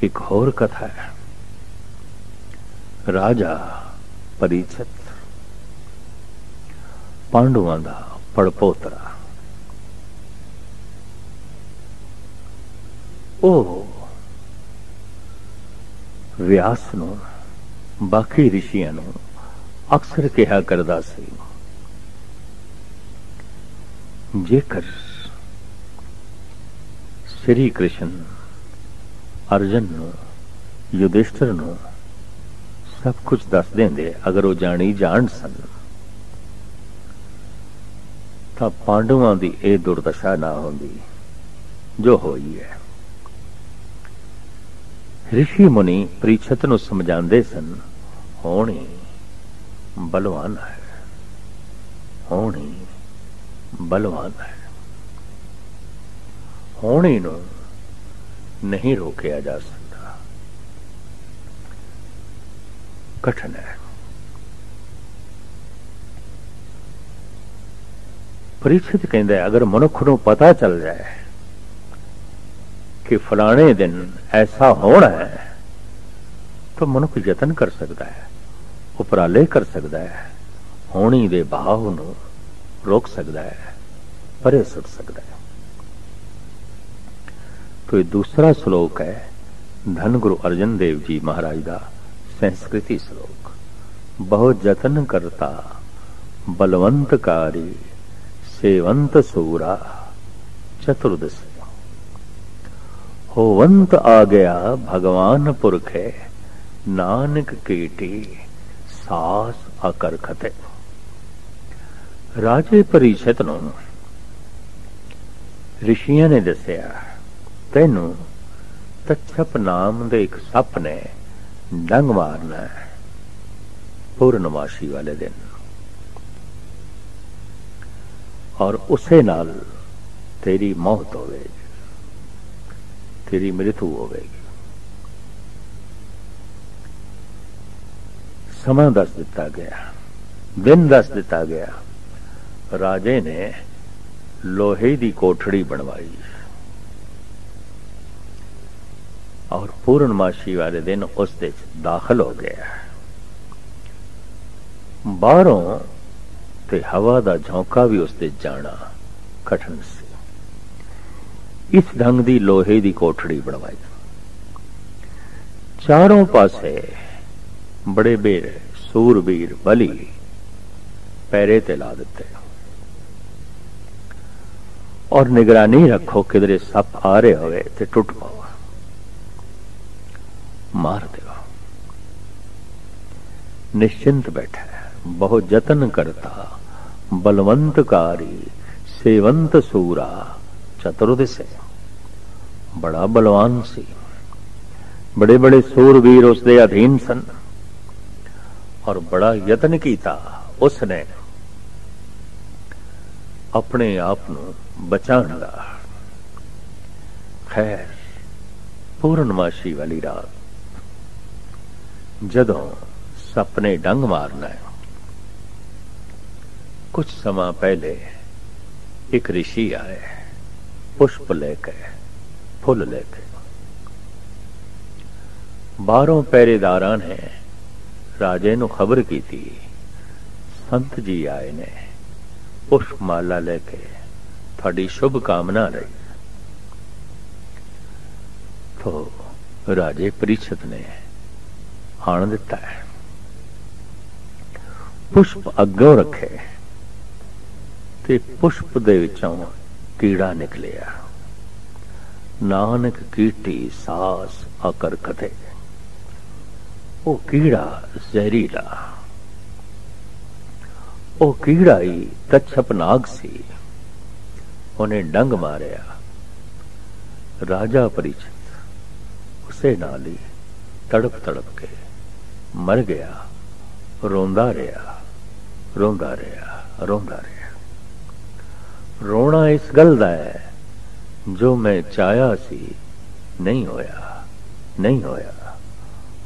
एक होर कथा है। राजा परीक्षित पांडुआं दा पड़पोतरा, ਉਹ व्यास ਨੂੰ बाकी ऋषियों ਨੂੰ अक्सर कहा करदा सी, जेकर श्री कृष्ण अर्जुन ਨੂੰ युधिष्ठिर ਨੂੰ सब कुछ दस देंदे, अगर वो जानी जान सन तां पांडुआं दी ये दुर्दशा ना होंदी जो होई है। ऋषि मुनि परीक्षित ਨੂੰ समझाते सन, होनी बलवान है, होनी बलवान है, होनी ਨੂੰ नहीं रोकया जा सकता, कठिन है। परीक्षित कहता है, अगर मनुख को पता चल जाए कि फलाने दिन ऐसा होना है तो मनुख यतन कर सकता है, उपराले कर सकता है, होनी दे भाव नूं रोक सकता है, परे सुट सकता है। तो ये दूसरा श्लोक है धन गुरु अर्जन देव जी महाराज का संस्कृति श्लोक। बहुत जतन करता बलवंतकारी सेवंत सूरा चतुर्दशी, होवंत आ गया भगवान पुरखे, नानक कीटी सास अकरखते। राजे परीक्षित नूं ऋषियों ने दसिया, तैनू तक्षप नाम दे एक सप ने डंग मारना है पूर्णमासी वाले दिन, और उसे नाल तेरी मौत होवेगी, तेरी मृत्यु होवेगी। समा दस दिता गया, दिन दस दिता गया। राजे ने लोहे की कोठड़ी बनवाई और पूर्णमासी वाले दिन उस दे दाखिल हो गया। बाहरों ते हवा दा झोंका भी उसदे जाना कठिन सी। इस ढंग दी लोहे दी कोठड़ी बनवाई, चारों पासे बड़े बेर सूरबीर बली पैरे ते ला दिते, और निगरानी रखो किधरे सप आ रहे होवे ते टुट पाओ, मार दो। निश्चिंत बैठा है, बहुत जतन करता बलवंतकारी सेवंत सूरा चतुर्दशे। बड़ा बलवान सी, बड़े बड़े सूरवीर उसके अधीन सन, और बड़ा यतन किया उसने अपने आप नूं बचाने का। खैर पूर्णमासी वाली रात जदों सपने डंग मारना है, कुछ समय पहले एक ऋषि आए पुष्प लेके, फुल लेके। बारों पहरेदारां ने राजे नूं खबर की थी, संत जी आए ने पुष्प माला लेके, थोड़ी शुभ कामना रही। तो राजे परीक्षित ने आण दिता है, पुष्प अग्गों रखे ते पुष्प दे विचों कीड़ा निकलिया। नानक कीटी सास अकर कथे। वो कीड़ा जहरीला, वो कीड़ा ही कच्छप नाग सी, उन्हें डंग मारिया। राजा परीक्षित उसे नाल ही तड़प तड़प के मर गया। रोंदा रहा, रोंदा रहा, रोंदा रहा। रोना इस गल दा है, जो मैं चाहया सी नहीं होया, नहीं होया,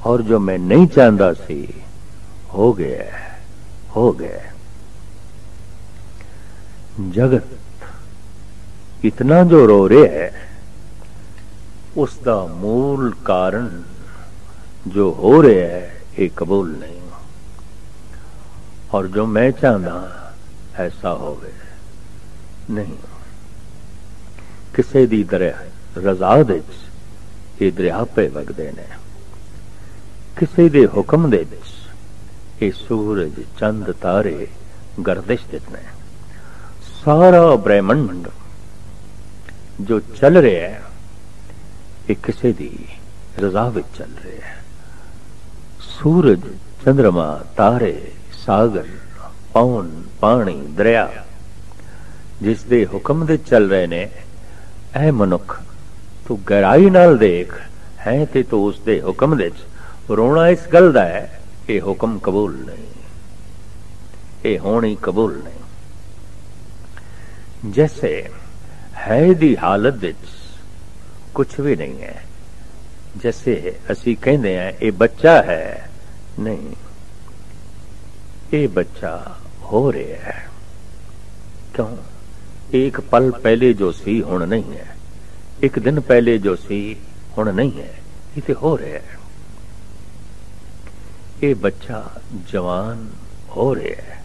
और जो मैं नहीं चाहता सी हो गया, हो गया। जगत इतना जो रो रहे है, उस दा मूल कारण जो हो रहा है ये कबूल नहीं, और जो मैं चाहता ऐसा होवे नहीं। किसी दी रज़ा दे ये दरिया पे वगदे ने, किसी दे हुक्म दे ये सूरज चंद तारे गर्दिश देते हैं। सारा ब्रह्मंड जो चल रहा है ये किसी दी रज़ा विच चल रहा है। सूरज, चंद्रमा, तारे, सागर, पवन, पानी, दरिया जिस दे हुक्म दे चल रहे ने, ऐ मनुख तू गहराई नाल देख है ते तो उस दे हुक्म दे रोना इस गल दा है ये हुक्म कबूल नहीं, ये होनी कबूल नहीं। जैसे है दी हालत विच कुछ भी नहीं है, जैसे असी कहते हैं ये बच्चा है, नहीं, ये बच्चा हो रहा है। क्यों? एक पल पहले जो सी हुण नहीं है, एक दिन पहले जो सी हुण नहीं है, ये हो रहा है। ये बच्चा जवान हो रहा है,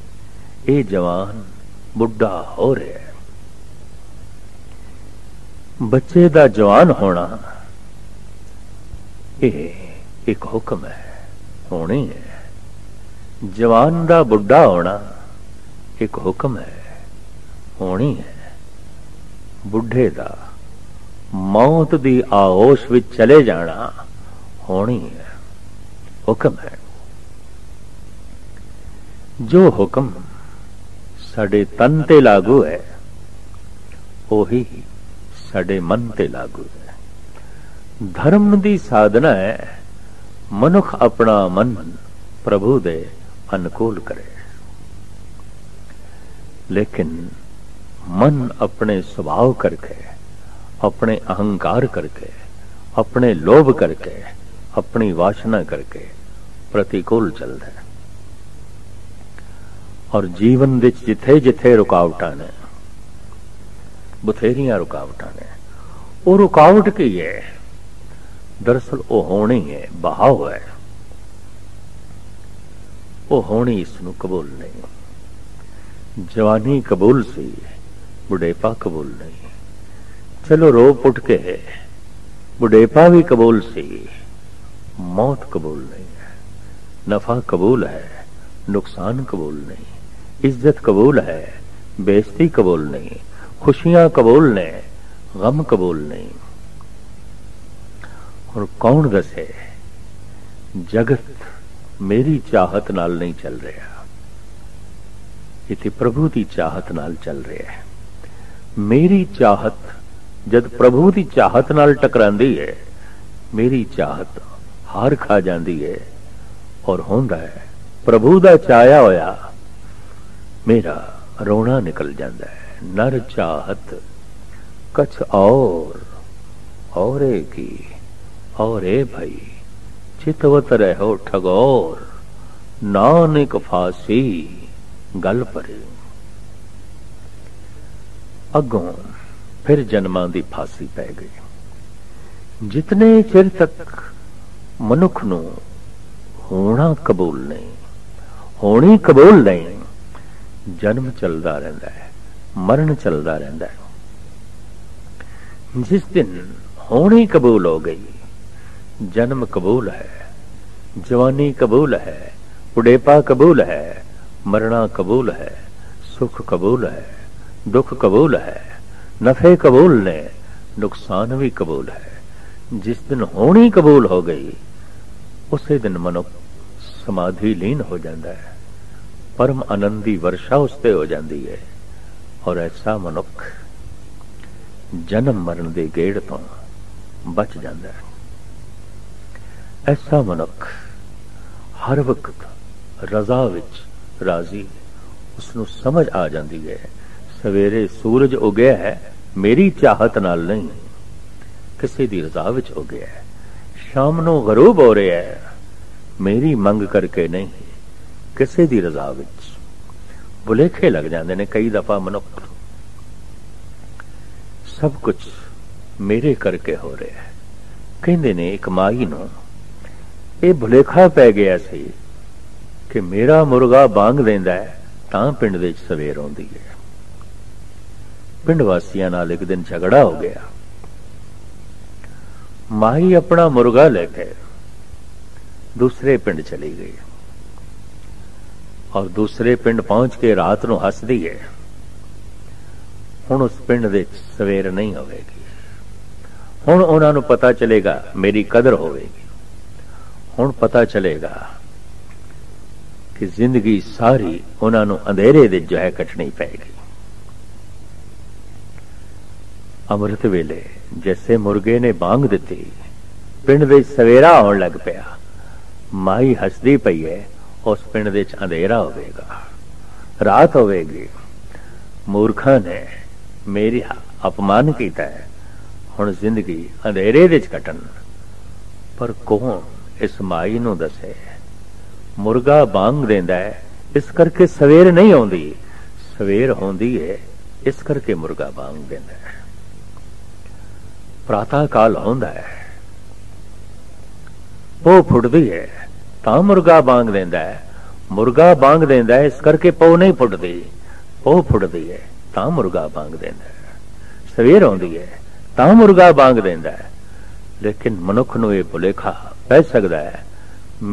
ये जवान बुढ़ा हो रहा है। बच्चे दा जवान होना ये एक हुक्म है, होनी है। जवान दा बुढ़ा होना एक हुक्म है, होनी है। बुढ़े दा मौत दी आगोश विच चले जाना होनी है, हुक्म है। जो हुक्म साडे तन ते लागू है ओही साडे मन ते लागू है। धर्म दी साधना है मनुख अपना मन प्रभु दे अनुकूल करे, लेकिन मन अपने स्वभाव करके, अपने अहंकार करके, अपने लोभ करके, अपनी वासना करके प्रतिकूल चलता है। और जीवन विच जिथे जिथे रुकावटां ने, बथेरियां रुकावटां ने, वो रुकावट की है दरअसल वो होनी है, बहाव है, वो होनी इसनूं कबूल नहीं। जवानी कबूल सी, बुढ़ेपा कबूल नहीं। चलो रो पुट के बुढ़ेपा भी कबूल सी, मौत कबूल नहीं है। नफा कबूल है, नुकसान कबूल नहीं। इज्जत कबूल है, बेइज्जती कबूल नहीं। खुशियां कबूल ने, गम कबूल नहीं। और कौन दसे जगत मेरी चाहत नाल नहीं चल रहा, इति प्रभु की चाहत नाल चल रहा है। मेरी चाहत जद प्रभु की चाहत नाल टकरांदी है, मेरी चाहत हार खा जाती है और होंदा है प्रभु दा चाया होया मेरा रोना निकल जाता है। नर चाहत कछ और की और भाई चितवत रहो ठगोर, नानक फांसी गल परे। अगों फिर जन्मां दी फांसी पै गई। जितने चिर तक मनुख नूं होना कबूल नहीं, होनी कबूल नहीं, जन्म चलता रहता है, मरण चलता रहता है। जिस दिन होनी कबूल हो गई, जन्म कबूल है, जवानी कबूल है, बुढ़ेपा कबूल है, मरना कबूल है, सुख कबूल है, दुख कबूल है, नफे कबूल ने, नुकसान भी कबूल है। जिस दिन होनी कबूल हो गई उसी दिन मनुख समाधि लीन हो जाता है, परम आनंदी वर्षा उसते हो जाती है। और ऐसा मनुख जन्म मरण दे गेड़ तो बच जाता है। ऐसा मनुख हर वक्त रजा विच राजी, उसनू समझ आ जाती है सवेरे सूरज उगया है मेरी चाहत नाल नहीं, किसी दी रजा विच उगया है। शाम नू गरूब हो रहा है मेरी मंग करके नहीं, किसी दी रजा विच। भुलेखे लग जाते ने कई दफा मनुख, सब कुछ मेरे करके हो रहा है, ਕਹਿੰਦੇ ਨੇ ਇੱਕ ਮਾਈ ਨੂੰ ਇਹ ਭੁਲੇਖਾ ਪੈ ਗਿਆ ਸੀ ਕਿ ਮੇਰਾ ਮੁਰਗਾ ਬਾਂਗ ਦਿੰਦਾ ਹੈ ਤਾਂ ਪਿੰਡ ਦੇ ਵਿੱਚ ਸਵੇਰ ਆਉਂਦੀ ਹੈ। ਪਿੰਡ ਵਾਸੀਆਂ ਨਾਲ ਇੱਕ ਦਿਨ ਝਗੜਾ ਹੋ ਗਿਆ। ਮਾਈ ਆਪਣਾ ਮੁਰਗਾ ਲੈ ਕੇ दूसरे पिंड चली गई और दूसरे पिंड पहुंच के रात ਨੂੰ हसदी है। ਹੁਣ ਉਸ ਪਿੰਡ ਦੇ ਸਵੇਰ ਨਹੀਂ ਹੋਵੇਗੀ। ਹੁਣ ਉਹਨਾਂ ਨੂੰ ਪਤਾ ਚਲੇਗਾ ਮੇਰੀ ਕਦਰ ਹੋਵੇਗੀ। ਹੁਣ ਪਤਾ ਚਲੇਗਾ ਕਿ ਜ਼ਿੰਦਗੀ ਸਾਰੀ ਉਹਨਾਂ ਨੂੰ ਅੰਧੇਰੇ ਦੇ ਜੋ ਹੈ ਕੱਟਣੀ ਪਏਗੀ। ਅੰਮ੍ਰਿਤ ਵੇਲੇ ਜੈਸੇ ਮੁਰਗੇ ਨੇ ਬਾਂਗ ਦਿੱਤੀ, ਪਿੰਡ ਵਿੱਚ ਸਵੇਰਾ ਆਉਣ ਲੱਗ ਪਿਆ। ਮਾਈ ਹੱਸਦੀ ਪਈ ਹੈ, ਉਸ ਪਿੰਡ ਦੇ ਵਿੱਚ ਅੰਧੇਰਾ ਹੋਵੇਗਾ, ਰਾਤ ਹੋਵੇਗੀ। ਮੂਰਖਾਂ ਨੇ ਮੇਰੀ ਅਪਮਾਨ ਕੀਤਾ ਹੈ, ਹੁਣ ਜ਼ਿੰਦਗੀ ਅੰਧੇਰੇ ਵਿੱਚ ਕੱਟਣ। ਪਰ ਕੌਣ ਇਸ ਮਾਈ ਨੂੰ ਦੱਸੇ? ਮੁਰਗਾ ਬਾਂਗ ਦਿੰਦਾ ਹੈ, ਇਸ ਕਰਕੇ ਸਵੇਰ ਨਹੀਂ ਆਉਂਦੀ। ਸਵੇਰ ਹੁੰਦੀ ਹੈ, ਇਸ ਕਰਕੇ ਮੁਰਗਾ ਬਾਂਗ ਦਿੰਦਾ ਹੈ। ਪ੍ਰਾਤः ਕਾਲ ਹੁੰਦਾ ਹੈ, ਪੋ ਫੁੱਟਦੀ ਹੈ ਤਾਂ ਮੁਰਗਾ ਬਾਂਗ ਦਿੰਦਾ ਹੈ। ਮੁਰਗਾ ਬਾਂਗ ਦਿੰਦਾ ਹੈ, ਇਸ ਕਰਕੇ ਪੋ ਨਹੀਂ ਫੁੱਟਦੀ। ਪੋ ਫੁੱਟਦੀ ਹੈ ਤਾਂ ਮੁਰਗਾ ਬਾਂਗ ਦਿੰਦਾ ਹੈ। ਸਵੇਰ ਆਉਂਦੀ ਹੈ ਤਾਂ ਮੁਰਗਾ ਬਾਂਗ ਦਿੰਦਾ ਹੈ। ਲੇਕਿਨ ਮਨੁੱਖ ਨੂੰ ਇਹ ਭੁਲੇਖਾ ਪੈ ਸਕਦਾ ਹੈ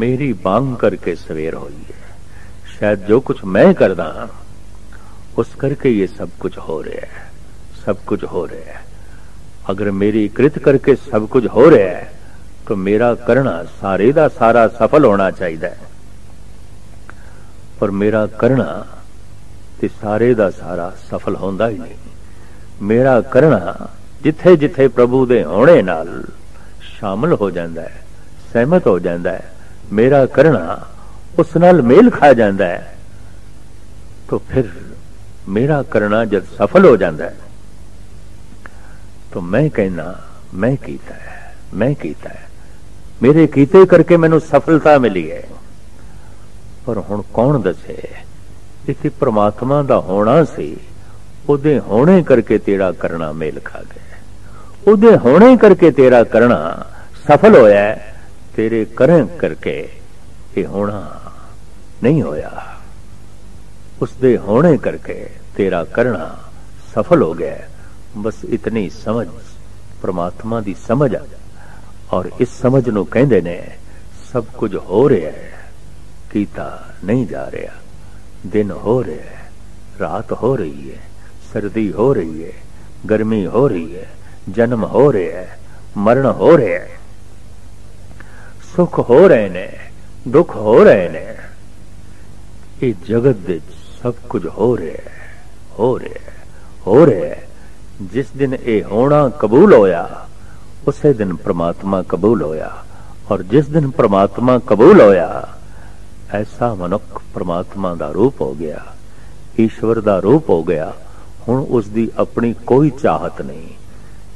ਮੇਰੀ ਬਾਂਗ ਕਰਕੇ ਸਵੇਰ ਹੋਈ ਹੈ। ਸ਼ਾਇਦ ਜੋ ਕੁਝ ਮੈਂ ਕਰਦਾ ਉਸ ਕਰਕੇ ਇਹ ਸਭ ਕੁਝ ਹੋ ਰਿਹਾ ਹੈ। ਸਭ ਕੁਝ ਹੋ ਰਿਹਾ ਹੈ। ਅਗਰ ਮੇਰੀ ਕ੍ਰਿਤ ਕਰਕੇ ਸਭ ਕੁਝ ਹੋ ਰਿਹਾ ਹੈ तो मेरा करना सारे दा सारा सफल होना चाहिए। पर मेरा करना ते सारे दा सारा सफल होंदा ही नहीं। मेरा करना जिथे जिथे प्रभु दे होने नाल शामिल हो जाता है, सहमत हो जाता है, मेरा करना उस नाल मेल खा जाता है, तो फिर मेरा करना जब सफल हो जाता है तो मैं कहना मैं कीता है, मैं कीता है, मेरे कीते करके मैनू सफलता मिली है। पर हुण कौन दसे इत्थे परमात्मा दा होना सी, उहदे होने करके तेरा करना मेल खा गया। उहदे होने करके तेरा करना सफल होया है, तेरे करें करके ये होना नहीं होया। उसदे होने करके तेरा करना सफल हो गया। बस इतनी समझ परमात्मा दी समझ आ। और इस समझ नूं कहंदे ने सब कुछ हो रहा है, कीता नहीं जा रहा। दिन हो रहा है, रात हो रही है, सर्दी हो रही है, गर्मी हो रही है, जन्म हो रहा है, मरण हो रहा है, सुख हो रहे ने, दुख हो रहे ने। ये जगत दे सब कुछ हो रहा है, हो रहा है, हो रहा है। जिस दिन ये होना कबूल होया उसे दिन परमात्मा कबूल होया। और जिस दिन परमात्मा कबूल होया ऐसा मनुख परमात्मा दा रूप हो गया, ईश्वर दा रूप हो गया। हुण उसदी अपनी कोई चाहत नहीं।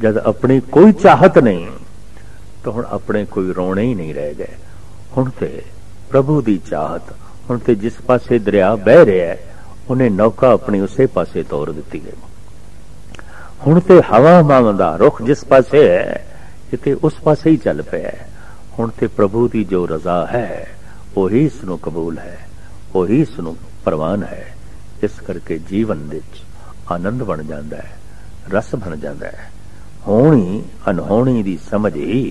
जब अपनी कोई चाहत नहीं तो हुण अपने कोई रोने ही नहीं रह गए। हुण ते प्रभु दी चाहत, हुण ते जिस पासे दरिया बह रहा है उन्हें नौका अपनी उसे पासे तोड़ दी है। हुण ते हवा मां दा रुख जिस पासे है ते उस पासे ही चल पे है। हुण ते प्रभु दी जो रजा है वही इसनूं कबूल है, वही इसनूं प्रवान है। इस करके जीवन विच आनंद बन जाता है, रस बन जाता है। होनी अनहोनी दी समझ ही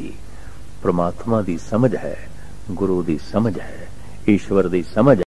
परमात्मा दी समझ है, गुरु दी समझ है, ईश्वर दी समझ है।